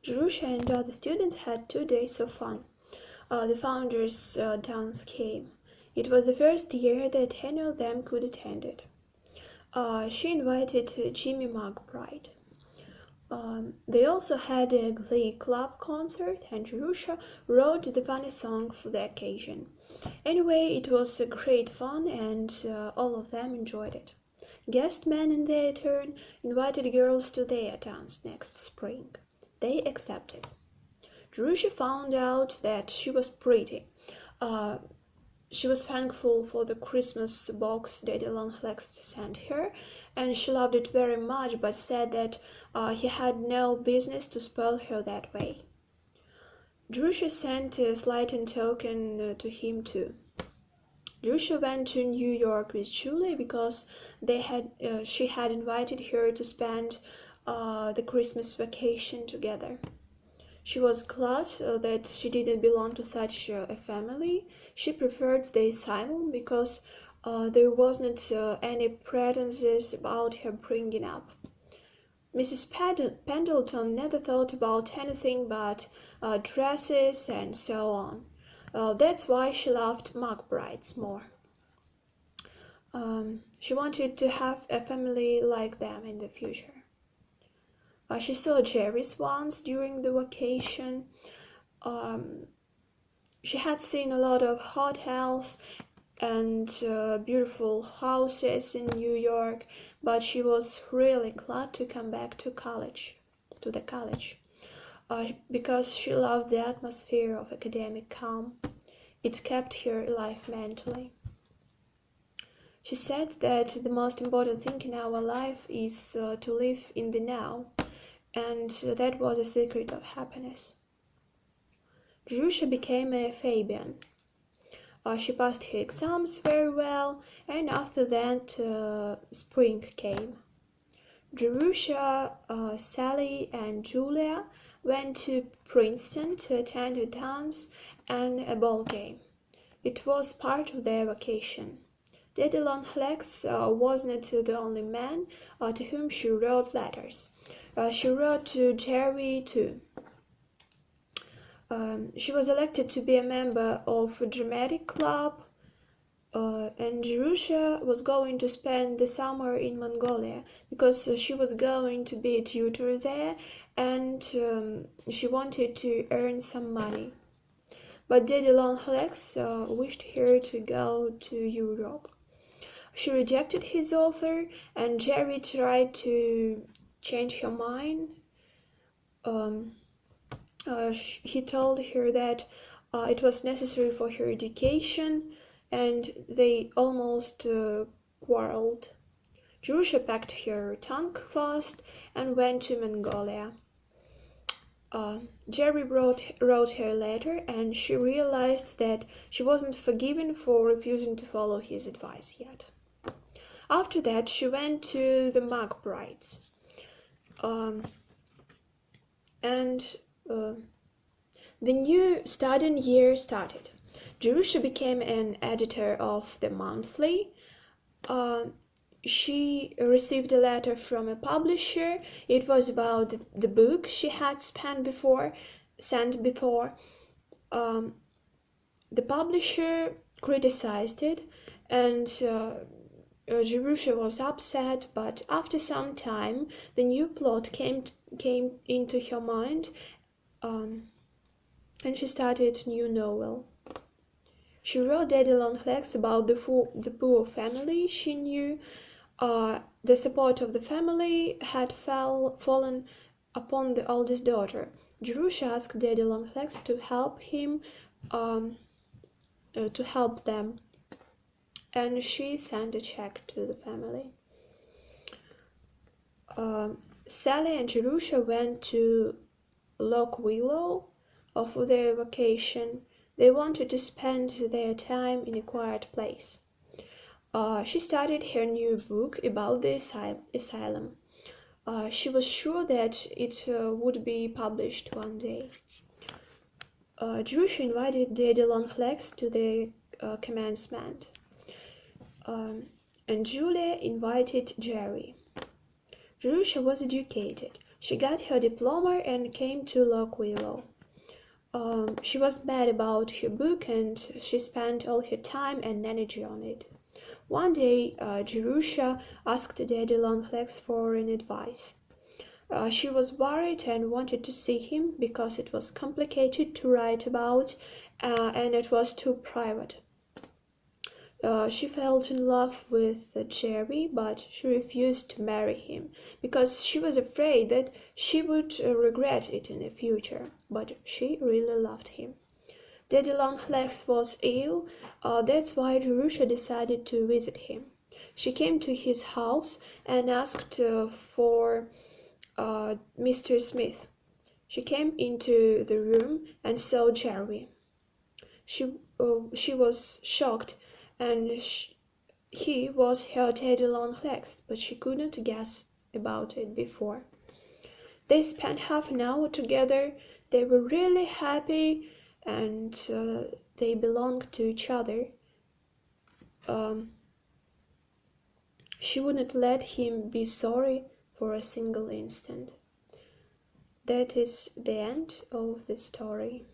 Jerusha and other students had 2 days of fun. The founders' dance came. It was the first year that any of them could attend it. She invited Jimmy McBride. They also had a Glee Club concert, and Jerusha wrote the funny song for the occasion. Anyway, it was great fun, and all of them enjoyed it. Guest men, in their turn, invited girls to their dance next spring. They accepted. Jerusha found out that she was pretty. Uh, she was thankful for the Christmas box Daddy Longlegs sent her, and she loved it very much, but said that he had no business to spoil her that way. Jerusha sent a slight token to him too. Jerusha went to New York with Julie because she had invited her to spend the Christmas vacation together. She was glad that she didn't belong to such a family. She preferred the asylum because there wasn't any pretenses about her bringing up. Mrs. Pendleton never thought about anything but dresses and so on. That's why she loved McBrides more. She wanted to have a family like them in the future. She saw Jerry's once during the vacation. She had seen a lot of hotels and beautiful houses in New York, but she was really glad to come back to the college, because she loved the atmosphere of academic calm. It kept her alive mentally. She said that the most important thing in our life is to live in the now, and that was a secret of happiness. Jerusha became a Fabian. She passed her exams very well, and after that spring came. Jerusha, Sally, and Julia went to Princeton to attend a dance and a ball game. It was part of their vacation. Daddy Longlegs wasn't the only man to whom she wrote letters. She wrote to Jerry too. She was elected to be a member of a dramatic club, and Jerusha was going to spend the summer in Mongolia because she was going to be a tutor there, and she wanted to earn some money. But Daddy Longlegs wished her to go to Europe. She rejected his offer, and Jerry tried to change her mind. He told her that it was necessary for her education, and they almost quarreled. Jerusha packed her trunk fast and went to Mongolia. Jerry wrote her a letter, and she realized that she wasn't forgiven for refusing to follow his advice yet. After that, she went to the McBrides. The new studying year started. Jerusha became an editor of the monthly. She received a letter from a publisher. It was about the book she had sent before. The publisher criticized it, and Jerusha was upset, but after some time the new plot came into her mind, and she started a new novel. She wrote Daddy Longlegs about the poor family she knew. The support of the family had fallen upon the oldest daughter. Jerusha asked Daddy Longlegs to help them, and she sent a check to the family. Sally and Jerusha went to Lock Willow for their vacation. They wanted to spend their time in a quiet place. She started her new book about the asylum. She was sure that it would be published one day. Jerusha invited Daddy Longlegs to the commencement, and Julia invited Jerry. Jerusha was educated. She got her diploma and came to Lock Willow. She was mad about her book and she spent all her time and energy on it. One day, Jerusha asked Daddy Longlegs for an advice. She was worried and wanted to see him because it was complicated to write about and it was too private. She fell in love with Jerry, but she refused to marry him because she was afraid that she would regret it in the future. But she really loved him. Daddy Longlegs was ill, that's why Jerusha decided to visit him. She came to his house and asked for Mr. Smith. She came into the room and saw Jerry. She was shocked, and he was her Daddy Longlegs, but she couldn't guess about it before. They spent half an hour together. They were really happy, and they belonged to each other. She wouldn't let him be sorry for a single instant. That is the end of the story.